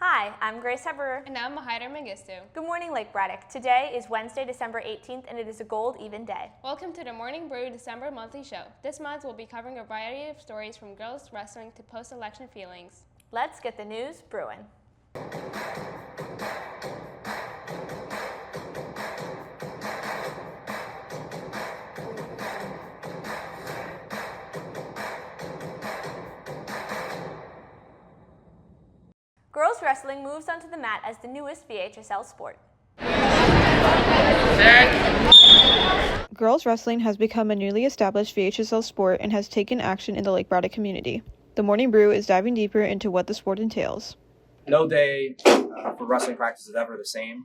Hi, I'm Grace Heberer. And I'm Mahider Mengistu. Good morning, Lake Braddock. Today is Wednesday, December 18th, and it is a gold even day. Welcome to the Morning Bru December monthly show. This month we'll be covering a variety of stories from girls wrestling to post-election feelings. Let's get the news brewing. Girls wrestling moves onto the mat as the newest VHSL sport. Girls wrestling has become a newly established VHSL sport and has taken action in the Lake Braddock community. The Morning Brew is diving deeper into what the sport entails. No day for wrestling practice is ever the same.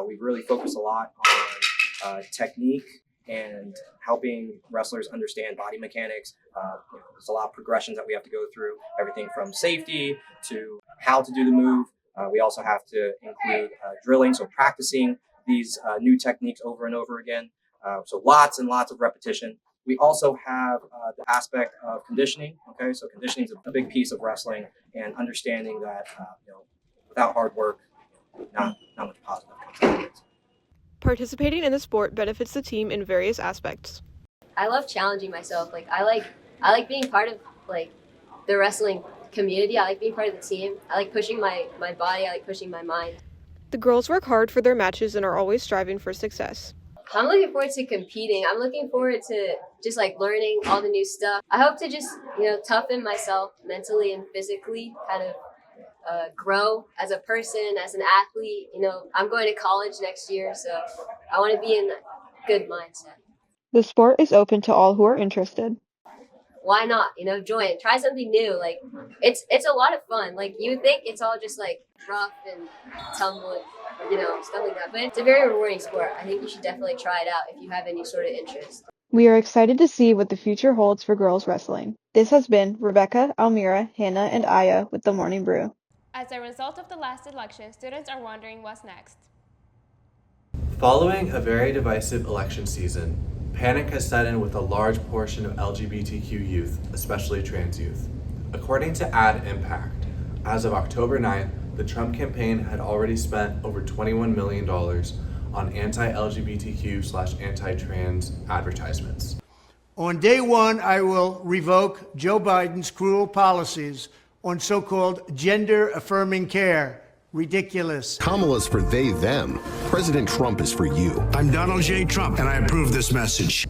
We really focus a lot on technique and helping wrestlers understand body mechanics. There's a lot of progressions that we have to go through, everything from safety to how to do the move. We also have to include drilling, so practicing these new techniques over and over again. So lots and lots of repetition. We also have the aspect of conditioning. Okay, so conditioning is a big piece of wrestling, and understanding that without hard work, not much positive comes out of it. Participating in the sport benefits the team in various aspects. I love challenging myself. I like being part of the wrestling community. I like being part of the team. I like pushing my body. I like pushing my mind. The girls work hard for their matches and are always striving for success. I'm looking forward to competing. I'm looking forward to just learning all the new stuff. I hope to just toughen myself mentally and physically, kind of grow as a person, as an athlete. I'm going to college next year, so I want to be in a good mindset. The sport is open to all who are interested. Why not? Join. Try something new. It's a lot of fun. You would think it's all just rough and tumble, stuff like that. But it's a very rewarding sport. I think you should definitely try it out if you have any sort of interest. We are excited to see what the future holds for girls wrestling. This has been Rebecca, Almira, Hannah, and Aya with the Morning Brew. As a result of the last election, students are wondering what's next. Following a very divisive election season, panic has set in with a large portion of LGBTQ youth, especially trans youth. According to Ad Impact, as of October 9th, the Trump campaign had already spent over $21 million on anti-LGBTQ/anti-trans advertisements. On day one, I will revoke Joe Biden's cruel policies on so-called gender-affirming care. Ridiculous. Kamala's for they, them. President Trump is for you. I'm Donald J. Trump, and I approve this message.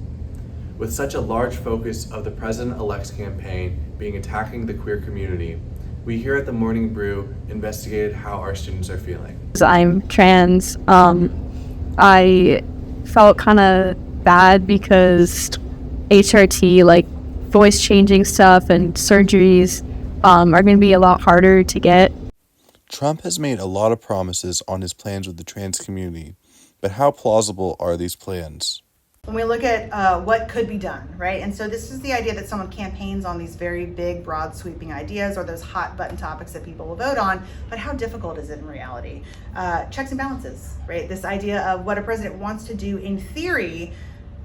With such a large focus of the president-elect's campaign being attacking the queer community, we here at the Morning Brew investigated how our students are feeling. I'm trans. I felt kind of bad because HRT, voice changing stuff and surgeries, are going to be a lot harder to get. Trump has made a lot of promises on his plans with the trans community, but how plausible are these plans? When we look at what could be done, right? And so this is the idea that someone campaigns on these very big, broad, sweeping ideas or those hot button topics that people will vote on, but how difficult is it in reality? Checks and balances, right? This idea of what a president wants to do in theory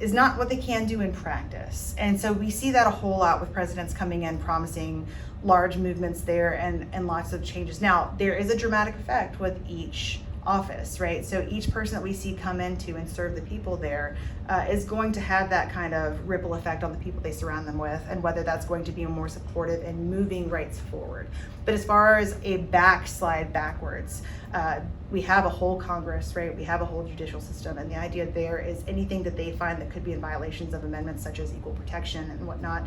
is not what they can do in practice. And so we see that a whole lot with presidents coming in promising large movements there and lots of changes. Now, there is a dramatic effect with each office, right? So each person that we see come into and serve the people there is going to have that kind of ripple effect on the people they surround them with, and whether that's going to be more supportive and moving rights forward. But as far as a backslide backwards, we have a whole Congress, right? We have a whole judicial system, and the idea there is anything that they find that could be in violations of amendments such as equal protection and whatnot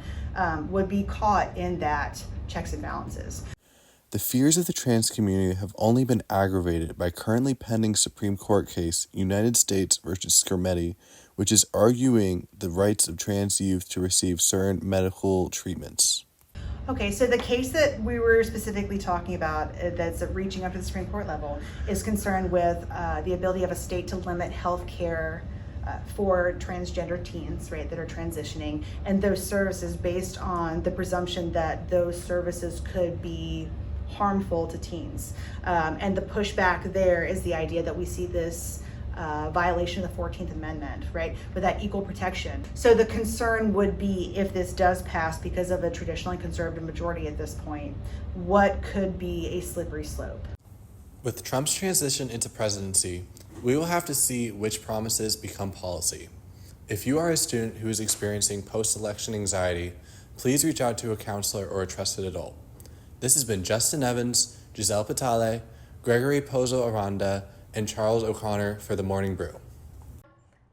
would be caught in that checks and balances. The fears of the trans community have only been aggravated by currently pending Supreme Court case United States versus Skermeti, which is arguing the rights of trans youth to receive certain medical treatments. Okay, so the case that we were specifically talking about that's reaching up to the Supreme Court level is concerned with the ability of a state to limit health care for transgender teens, right, that are transitioning, and those services based on the presumption that those services could be harmful to teens. And the pushback there is the idea that we see this violation of the 14th Amendment, right, with that equal protection. So the concern would be, if this does pass because of a traditionally conservative majority at this point, what could be a slippery slope? With Trump's transition into presidency, we will have to see which promises become policy. If you are a student who is experiencing post-election anxiety, please reach out to a counselor or a trusted adult. This has been Justin Evans, Giselle Patale, Gregory Pozo Aranda, and Charles O'Connor for the Morning Brew.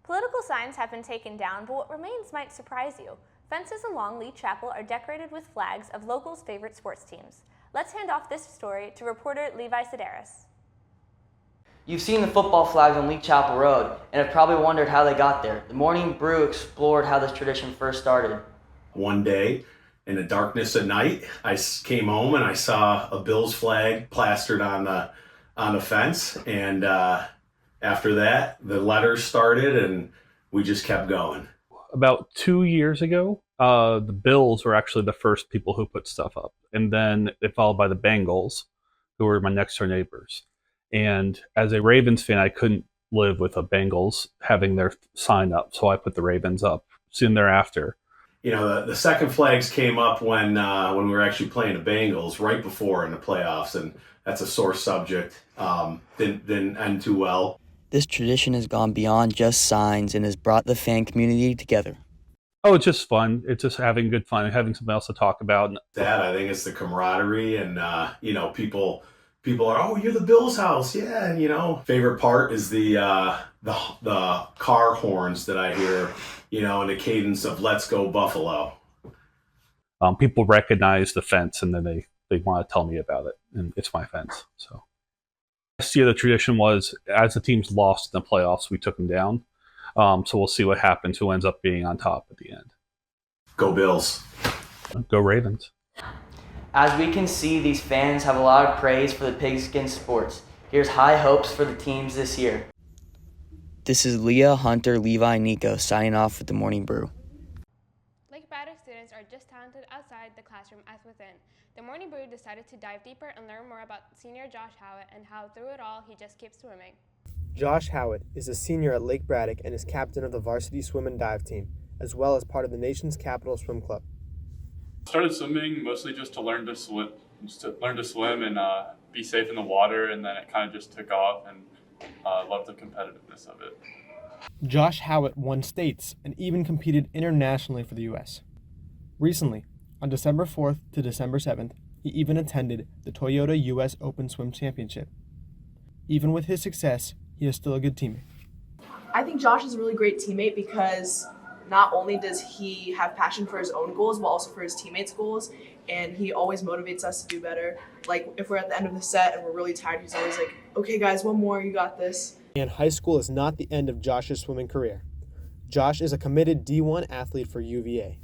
Political signs have been taken down, but what remains might surprise you. Fences along Lee Chapel are decorated with flags of locals' favorite sports teams. Let's hand off this story to reporter Levi Sedaris. You've seen the football flags on Lee Chapel Road and have probably wondered how they got there. The Morning Brew explored how this tradition first started. One day, in the darkness of night, I came home and I saw a Bills flag plastered on the fence, and after that, the letters started, and we just kept going. About 2 years ago, the Bills were actually the first people who put stuff up, and then it followed by the Bengals, who were my next door neighbors. And as a Ravens fan, I couldn't live with the Bengals having their sign up, so I put the Ravens up soon thereafter. You know, the second flags came up when we were actually playing the Bengals right before in the playoffs, and that's a sore subject. Didn't end too well. This tradition has gone beyond just signs and has brought the fan community together. Oh, it's just fun. It's just having good fun and having something else to talk about. That, I think, it's the camaraderie, and people are, oh, you're the Bills house, yeah. And favorite part is the car horns that I hear, in the cadence of "Let's Go Buffalo." People recognize the fence, and then they want to tell me about it, and it's my fence. So last year the tradition was, as the teams lost in the playoffs, we took them down. So we'll see what happens, who ends up being on top at the end. Go Bills. Go Ravens. As we can see, these fans have a lot of praise for the pigskin sports. Here's high hopes for the teams this year. This is Leah, Hunter, Levi, Nico signing off with the Morning Brew. Lake Braddock students are just talented outside the classroom as within. The Morning Brew decided to dive deeper and learn more about senior Josh Howitt and how through it all he just keeps swimming. Josh Howitt is a senior at Lake Braddock and is captain of the varsity swim and dive team, as well as part of the nation's capital swim club. I started swimming mostly just to learn to swim, and be safe in the water, and then it kind of just took off, and loved the competitiveness of it. Josh Howitt won states and even competed internationally for the U.S. Recently, on December 4th to December 7th, he even attended the Toyota U.S. Open Swim Championship. Even with his success, he is still a good teammate. I think Josh is a really great teammate because not only does he have passion for his own goals, but also for his teammates' goals, and he always motivates us to do better. Like, if we're at the end of the set and we're really tired, he's always like, okay guys, one more, you got this. And high school is not the end of Josh's swimming career. Josh is a committed D1 athlete for UVA.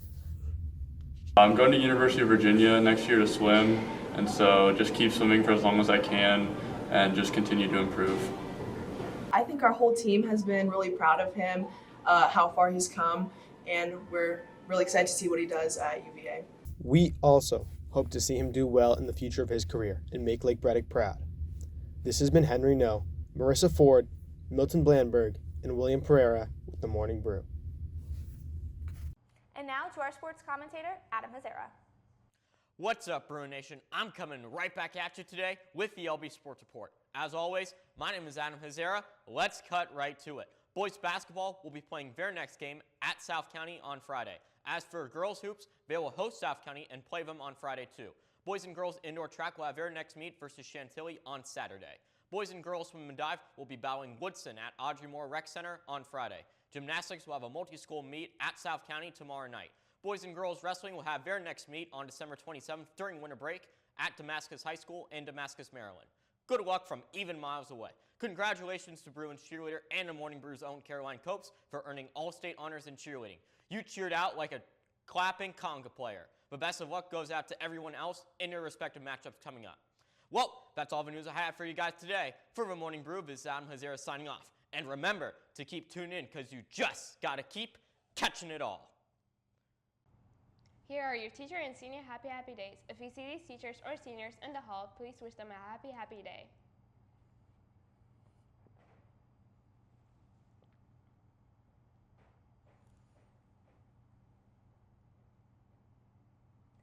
I'm going to University of Virginia next year to swim, and so just keep swimming for as long as I can and just continue to improve. I think our whole team has been really proud of him, how far he's come, and we're really excited to see what he does at UVA. We also hope to see him do well in the future of his career and make Lake Braddock proud. This has been Henry No, Marissa Ford, Milton Blandberg, and William Pereira with the Morning Brew. And now to our sports commentator, Adam Hazara. What's up, Brew Nation? I'm coming right back at you today with the LB Sports Report. As always, my name is Adam Hazara. Let's cut right to it. Boys basketball will be playing their next game at South County on Friday. As for girls hoops, they will host South County and play them on Friday too. Boys and girls indoor track will have their next meet versus Chantilly on Saturday. Boys and girls swim and dive will be battling Woodson at Audrey Moore Rec Center on Friday. Gymnastics will have a multi-school meet at South County tomorrow night. Boys and girls wrestling will have their next meet on December 27th during winter break at Damascus High School in Damascus, Maryland. Good luck from even miles away. Congratulations to Bruins cheerleader and the Morning Brew's own Caroline Copes for earning all-state honors in cheerleading. You cheered out like a clapping conga player. But best of luck goes out to everyone else in their respective matchups coming up. Well, that's all the news I have for you guys today. For the Morning Brew, this is Adam Hazara signing off. And remember to keep tuned in because you just got to keep catching it all. Here are your teacher and senior happy days. If you see these teachers or seniors in the hall, please wish them a happy day.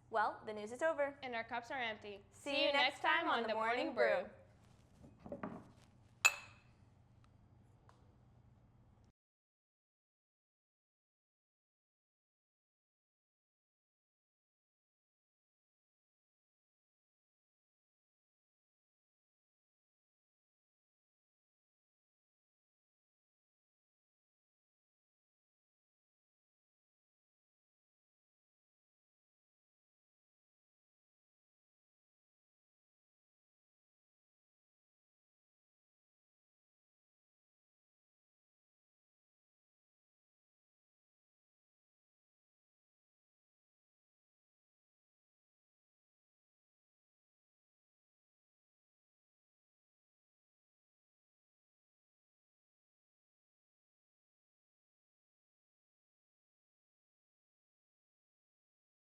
Well, the news is over. And our cups are empty. See you next time on the Morning Brew.